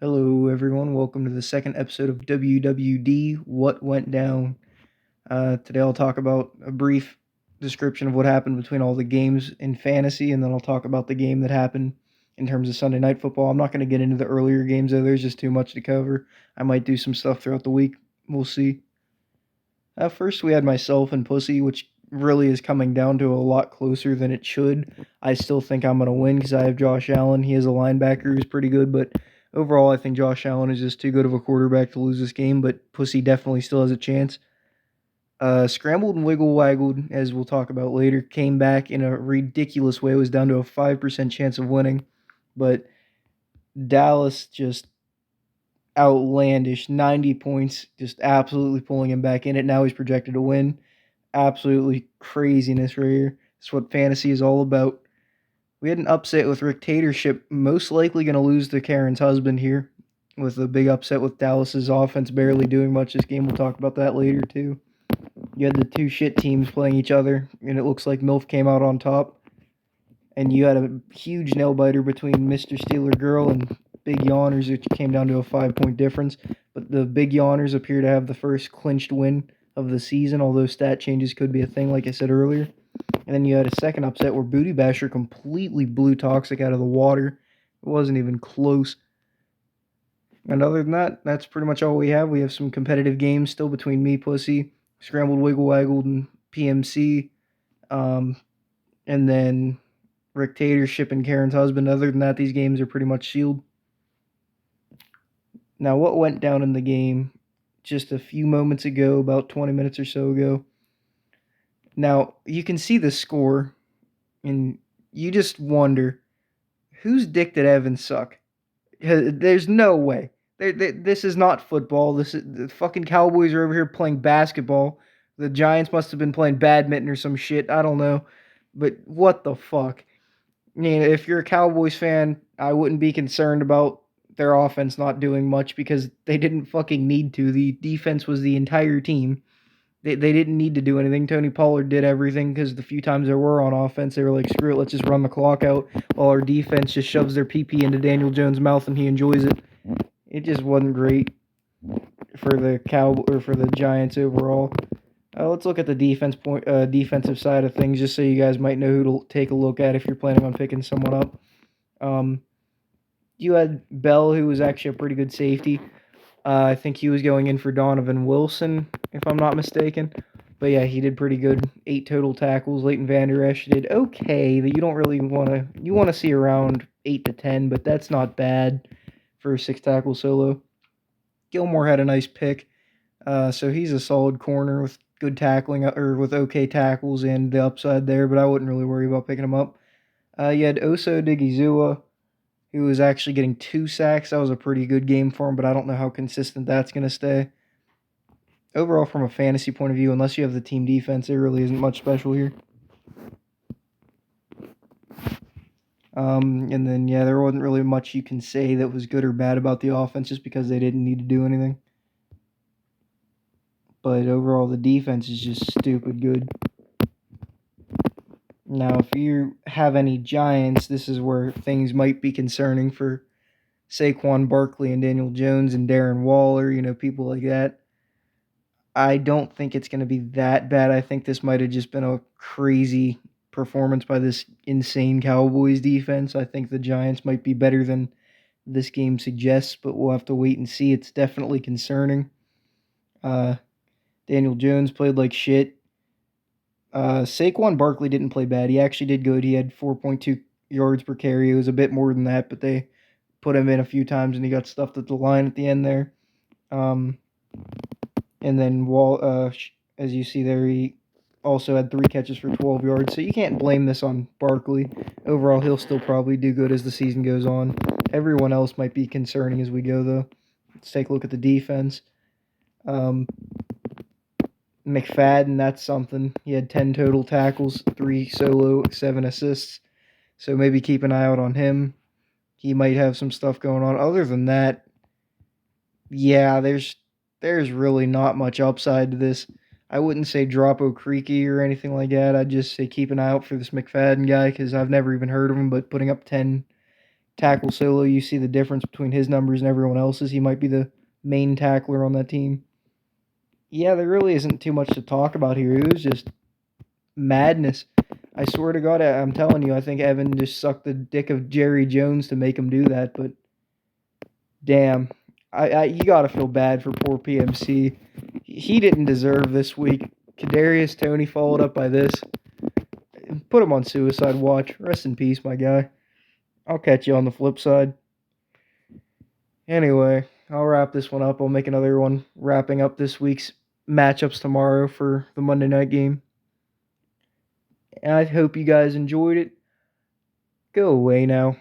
Hello, everyone. Welcome to the second episode of WWD What Went Down. Today, I'll talk about a brief description of what happened between all the games in fantasy, and then I'll talk about the game that happened in terms of Sunday Night Football. I'm not going to get into the earlier games, though. There's just too much to cover. I might do some stuff throughout the week. We'll see. First, we had myself and Pussy, which really is coming down to a lot closer than it should. I still think I'm going to win because I have Josh Allen. He is a linebacker who's pretty good, but overall, I think Josh Allen is just too good of a quarterback to lose this game, but Pussy definitely still has a chance. Scrambled and waggled, as we'll talk about later, came back in a ridiculous way. It was down to a 5% chance of winning, but Dallas just outlandish 90 points, just absolutely pulling him back in it. Now he's projected to win. Absolutely craziness right here. That's what fantasy is all about. We had an upset with Dictatorship, most likely going to lose to Karen's husband here, with a big upset with Dallas's offense barely doing much this game. We'll talk about that later, too. You had the two shit teams playing each other, and it looks like MILF came out on top. And you had a huge nail biter between Mr. Steeler Girl and Big Yawners, which came down to a 5-point difference. But the Big Yawners appear to have the first clinched win of the season, although stat changes could be a thing, like I said earlier. And then you had a second upset where Booty Basher completely blew Toxic out of the water. It wasn't even close. And other than that, that's pretty much all we have. We have some competitive games still between me, Pussy, Scrambled, waggled, and PMC. And then Dictatorship and Karen's husband. Other than that, these games are pretty much sealed. Now, what went down in the game just a few moments ago, about 20 minutes or so ago? Now, you can see the score, and you just wonder, whose dick did Evan suck? There's no way. This is not football. This is the fucking Cowboys are over here playing basketball. The Giants must have been playing badminton or some shit. I don't know. But what the fuck? I mean, if you're a Cowboys fan, I wouldn't be concerned about their offense not doing much because they didn't fucking need to. The defense was the entire team. They didn't need to do anything. Tony Pollard did everything because the few times there were on offense, they were like, screw it, let's just run the clock out while our defense just shoves their PP into Daniel Jones' mouth and he enjoys it. It just wasn't great for the Giants overall. Let's look at the defensive side of things, just so you guys might know who to take a look at if you're planning on picking someone up. You had Bell, who was actually a pretty good safety. I think he was going in for Donovan Wilson, if I'm not mistaken. But yeah, he did pretty good. 8 total tackles. Leighton Vander Esch did okay. You don't really want to see around 8 to 10, but that's not bad for a 6 tackle solo. Gilmore had a nice pick. So he's a solid corner with good tackling, or with okay tackles and the upside there, but I wouldn't really worry about picking him up. You had Oso Digizua, who was actually getting 2 sacks. That was a pretty good game for him, but I don't know how consistent that's going to stay. Overall, from a fantasy point of view, unless you have the team defense, there really isn't much special here. And then, yeah, there wasn't really much you can say that was good or bad about the offense just because they didn't need to do anything. But overall, the defense is just stupid good. Now, if you have any Giants, this is where things might be concerning for Saquon Barkley and Daniel Jones and Darren Waller, people like that. I don't think it's going to be that bad. I think this might have just been a crazy performance by this insane Cowboys defense. I think the Giants might be better than this game suggests, but we'll have to wait and see. It's definitely concerning. Daniel Jones played like shit. Saquon Barkley didn't play bad. He actually did good. He had 4.2 yards per carry. It was a bit more than that, but they put him in a few times, and he got stuffed at the line at the end there. And then, as you see there, he also had 3 catches for 12 yards. So you can't blame this on Barkley. Overall, he'll still probably do good as the season goes on. Everyone else might be concerning as we go, though. Let's take a look at the defense. McFadden, that's something. He had 10 total tackles, 3 solo, 7 assists. So maybe keep an eye out on him. He might have some stuff going on. Other than that, yeah, there's really not much upside to this. I wouldn't say drop O'Creaky or anything like that. I'd just say keep an eye out for this McFadden guy because I've never even heard of him, but putting up 10 tackle solo, you see the difference between his numbers and everyone else's. He might be the main tackler on that team. Yeah, there really isn't too much to talk about here. It was just madness. I swear to God, I'm telling you, I think Evan just sucked the dick of Jerry Jones to make him do that. But damn, you gotta feel bad for poor PMC. He didn't deserve this week. Kadarius Toney followed up by this. Put him on suicide watch. Rest in peace, my guy. I'll catch you on the flip side. Anyway, I'll wrap this one up. I'll make another one wrapping up this week's matchups tomorrow for the Monday night game. And I hope you guys enjoyed it. Go away now.